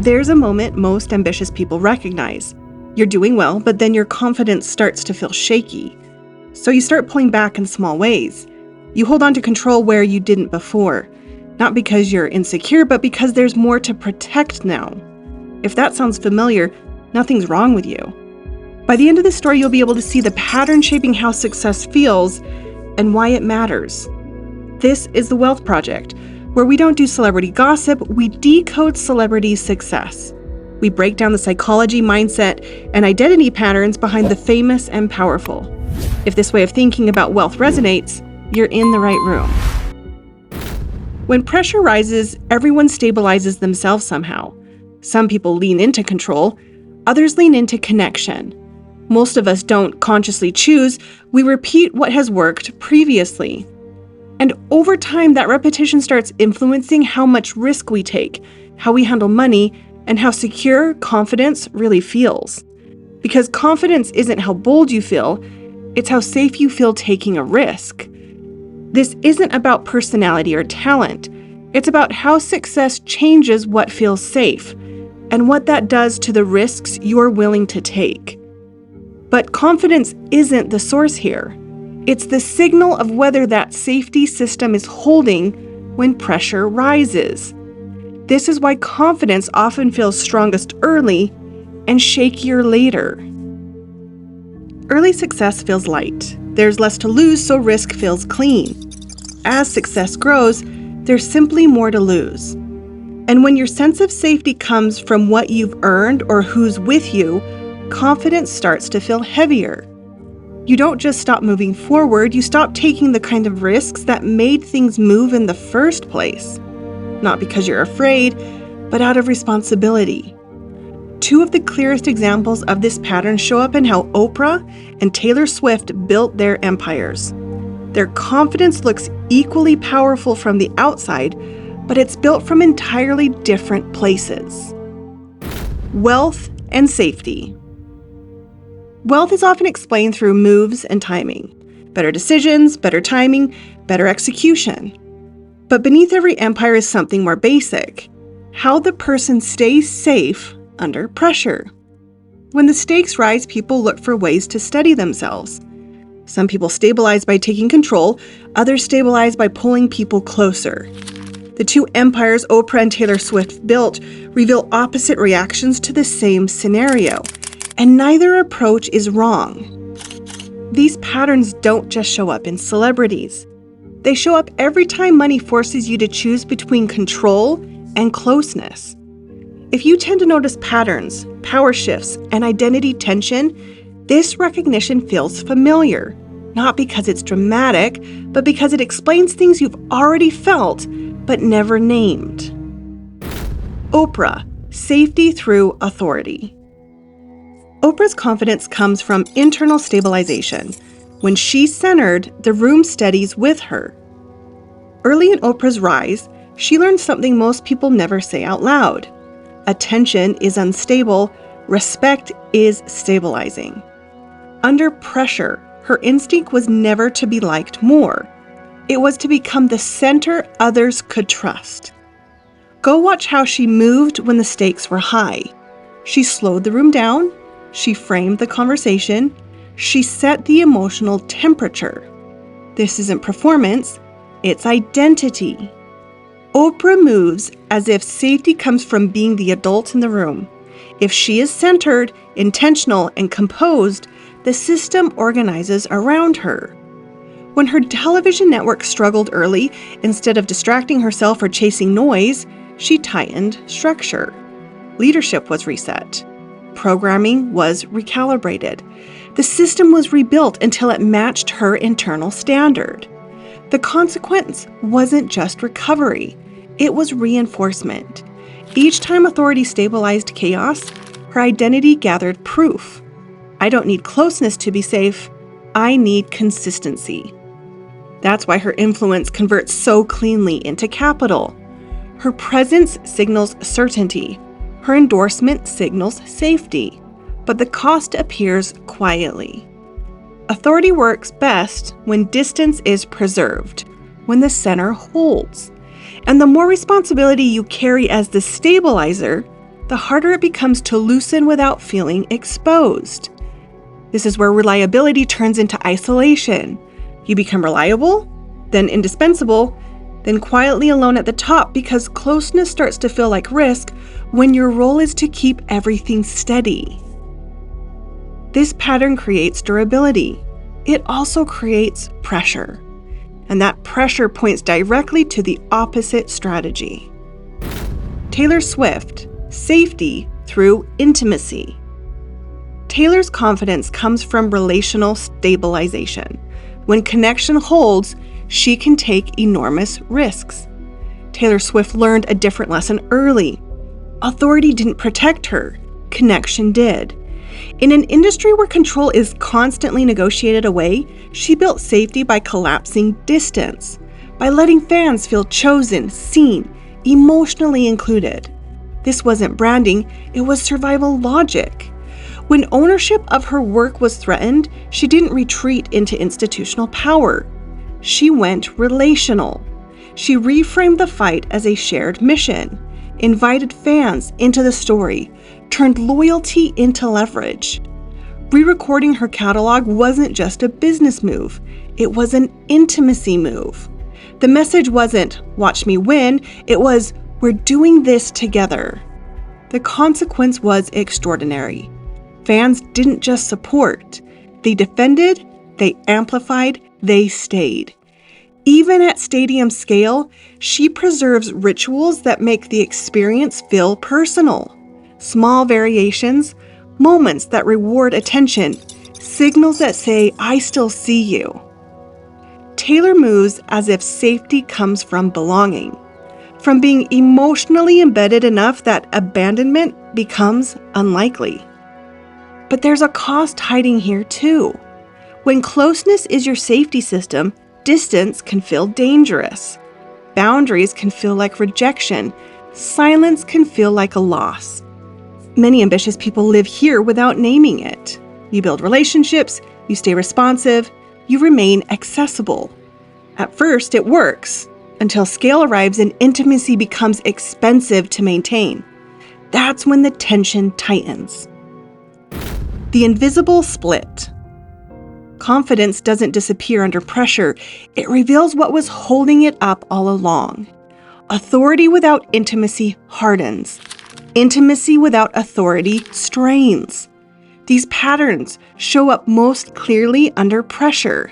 There's a moment most ambitious people recognize. You're doing well, but then your confidence starts to feel shaky. So you start pulling back in small ways. You hold on to control where you didn't before. Not because you're insecure, but because there's more to protect now. If that sounds familiar, nothing's wrong with you. By the end of the story, you'll be able to see the pattern shaping how success feels and why it matters. This is The Wealth Project, where we don't do celebrity gossip, we decode celebrity success. We break down the psychology, mindset, and identity patterns behind the famous and powerful. If this way of thinking about wealth resonates, you're in the right room. When pressure rises, everyone stabilizes themselves somehow. Some people lean into control, others lean into connection. Most of us don't consciously choose, we repeat what has worked previously. And over time, that repetition starts influencing how much risk we take, how we handle money, and how secure confidence really feels. Because confidence isn't how bold you feel, it's how safe you feel taking a risk. This isn't about personality or talent. It's about how success changes what feels safe and what that does to the risks you're willing to take. But confidence isn't the source here. It's the signal of whether that safety system is holding when pressure rises. This is why confidence often feels strongest early and shakier later. Early success feels light. There's less to lose, so risk feels clean. As success grows, there's simply more to lose. And when your sense of safety comes from what you've earned or who's with you, confidence starts to feel heavier. You don't just stop moving forward, you stop taking the kind of risks that made things move in the first place. Not because you're afraid, but out of responsibility. Two of the clearest examples of this pattern show up in how Oprah and Taylor Swift built their empires. Their confidence looks equally powerful from the outside, but it's built from entirely different places. Wealth and safety. Wealth is often explained through moves and timing. Better decisions, better timing, better execution. But beneath every empire is something more basic: how the person stays safe under pressure. When the stakes rise, people look for ways to steady themselves. Some people stabilize by taking control, others stabilize by pulling people closer. The two empires Oprah and Taylor Swift built reveal opposite reactions to the same scenario, and neither approach is wrong. These patterns don't just show up in celebrities. They show up every time money forces you to choose between control and closeness. If you tend to notice patterns, power shifts, and identity tension, this recognition feels familiar, not because it's dramatic, but because it explains things you've already felt but never named. Oprah, safety through authority. Oprah's confidence comes from internal stabilization. When she's centered, the room steadies with her. Early in Oprah's rise, she learned something most people never say out loud. Attention is unstable, respect is stabilizing. Under pressure, her instinct was never to be liked more. It was to become the center others could trust. Go watch how she moved when the stakes were high. She slowed the room down, she framed the conversation, she set the emotional temperature. This isn't performance, it's identity. Oprah moves as if safety comes from being the adult in the room. If she is centered, intentional, and composed, the system organizes around her. When her television network struggled early, instead of distracting herself or chasing noise, she tightened structure. Leadership was reset. Programming was recalibrated. The system was rebuilt until it matched her internal standard. The consequence wasn't just recovery, it was reinforcement. Each time authority stabilized chaos, her identity gathered proof. I don't need closeness to be safe, I need consistency. That's why her influence converts so cleanly into capital. Her presence signals certainty. Her endorsement signals safety. But the cost appears quietly. Authority works best when distance is preserved, when the center holds. And the more responsibility you carry as the stabilizer, the harder it becomes to loosen without feeling exposed. This is where reliability turns into isolation. You become reliable, then indispensable, then quietly alone at the top because closeness starts to feel like risk when your role is to keep everything steady. This pattern creates durability. It also creates pressure. And that pressure points directly to the opposite strategy. Taylor Swift, safety through intimacy. Taylor's confidence comes from relational stabilization. When connection holds, she can take enormous risks. Taylor Swift learned a different lesson early. Authority didn't protect her, connection did. In an industry where control is constantly negotiated away, she built safety by collapsing distance, by letting fans feel chosen, seen, emotionally included. This wasn't branding, it was survival logic. When ownership of her work was threatened, she didn't retreat into institutional power. She went relational. She reframed the fight as a shared mission, invited fans into the story, turned loyalty into leverage. Re-recording her catalog wasn't just a business move, it was an intimacy move. The message wasn't, watch me win, it was, we're doing this together. The consequence was extraordinary. Fans didn't just support, they defended, they amplified, they stayed. Even at stadium scale, she preserves rituals that make the experience feel personal. Small variations, moments that reward attention, signals that say, I still see you. Taylor moves as if safety comes from belonging, from being emotionally embedded enough that abandonment becomes unlikely. But there's a cost hiding here too. When closeness is your safety system, distance can feel dangerous. Boundaries can feel like rejection. Silence can feel like a loss. Many ambitious people live here without naming it. You build relationships, you stay responsive, you remain accessible. At first, it works, until scale arrives and intimacy becomes expensive to maintain. That's when the tension tightens. The invisible split. Confidence doesn't disappear under pressure. It reveals what was holding it up all along. Authority without intimacy hardens. Intimacy without authority strains. These patterns show up most clearly under pressure.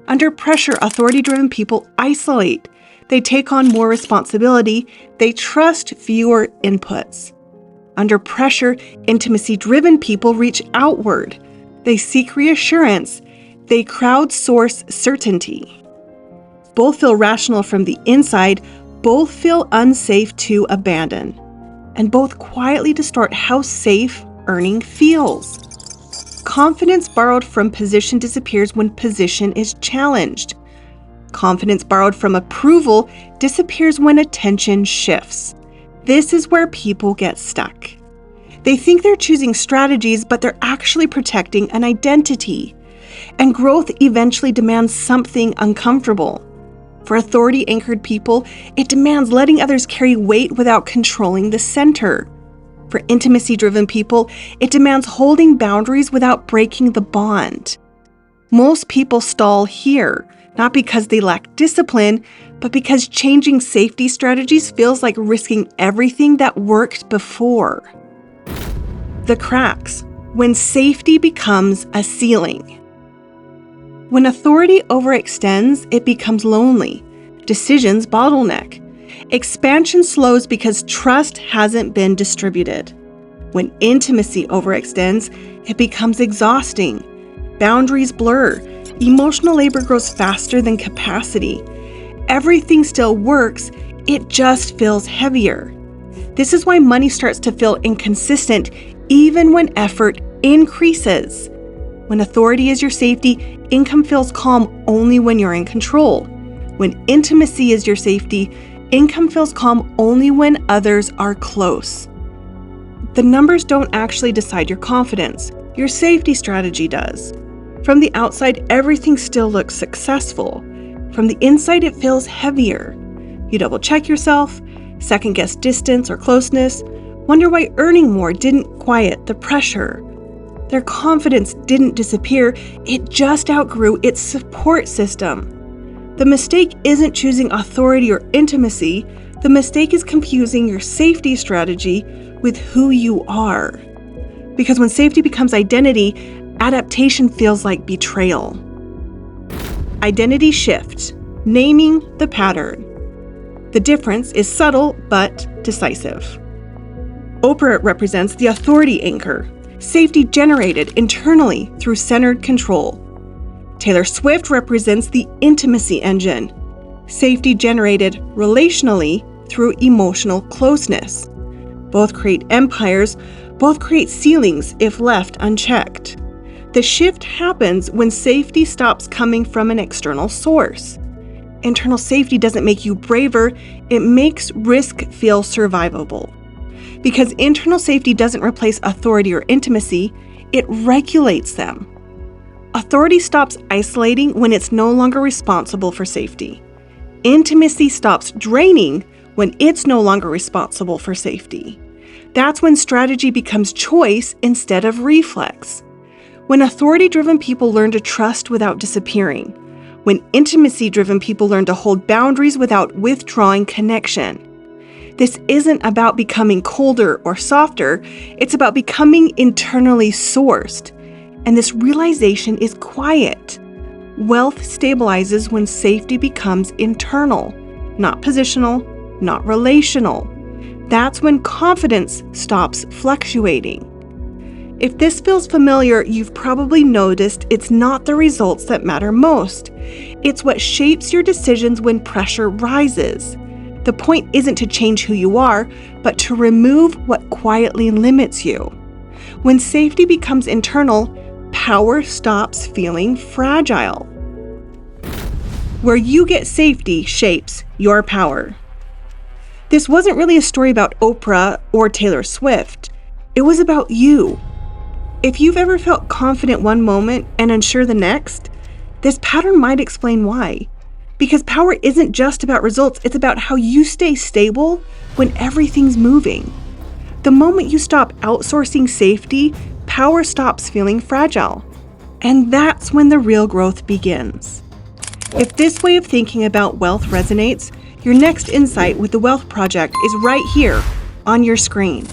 Under pressure, authority-driven people isolate. They take on more responsibility. They trust fewer inputs. Under pressure, intimacy-driven people reach outward. They seek reassurance. They crowdsource certainty. Both feel rational from the inside. Both feel unsafe to abandon. And both quietly distort how safe earning feels. Confidence borrowed from position disappears when position is challenged. Confidence borrowed from approval disappears when attention shifts. This is where people get stuck. They think they're choosing strategies, but they're actually protecting an identity. And growth eventually demands something uncomfortable. For authority-anchored people, it demands letting others carry weight without controlling the center. For intimacy-driven people, it demands holding boundaries without breaking the bond. Most people stall here, not because they lack discipline, but because changing safety strategies feels like risking everything that worked before. The cracks, when safety becomes a ceiling. When authority overextends, it becomes lonely. Decisions bottleneck. Expansion slows because trust hasn't been distributed. When intimacy overextends, it becomes exhausting. Boundaries blur. Emotional labor grows faster than capacity. Everything still works, it just feels heavier. This is why money starts to feel inconsistent even when effort increases. When authority is your safety, income feels calm only when you're in control. When intimacy is your safety, income feels calm only when others are close. The numbers don't actually decide your confidence. Your safety strategy does. From the outside, everything still looks successful. From the inside, it feels heavier. You double check yourself, second guess distance or closeness, wonder why earning more didn't quiet the pressure. Their confidence didn't disappear, it just outgrew its support system. The mistake isn't choosing authority or intimacy, the mistake is confusing your safety strategy with who you are. Because when safety becomes identity, adaptation feels like betrayal. Identity shift, naming the pattern. The difference is subtle but decisive. Oprah represents the authority anchor, safety generated internally through centered control. Taylor Swift represents the intimacy engine, safety generated relationally through emotional closeness. Both create empires, both create ceilings if left unchecked. The shift happens when safety stops coming from an external source. Internal safety doesn't make you braver, it makes risk feel survivable. Because internal safety doesn't replace authority or intimacy, it regulates them. Authority stops isolating when it's no longer responsible for safety. Intimacy stops draining when it's no longer responsible for safety. That's when strategy becomes choice instead of reflex. When authority-driven people learn to trust without disappearing. When intimacy-driven people learn to hold boundaries without withdrawing connection. This isn't about becoming colder or softer, it's about becoming internally sourced. And this realization is quiet. Wealth stabilizes when safety becomes internal, not positional, not relational. That's when confidence stops fluctuating. If this feels familiar, you've probably noticed it's not the results that matter most. It's what shapes your decisions when pressure rises. The point isn't to change who you are, but to remove what quietly limits you. When safety becomes internal, power stops feeling fragile. Where you get safety shapes your power. This wasn't really a story about Oprah or Taylor Swift. It was about you. If you've ever felt confident one moment and unsure the next, this pattern might explain why. Because power isn't just about results, it's about how you stay stable when everything's moving. The moment you stop outsourcing safety, power stops feeling fragile. And that's when the real growth begins. If this way of thinking about wealth resonates, your next insight with the Wealth Project is right here on your screen.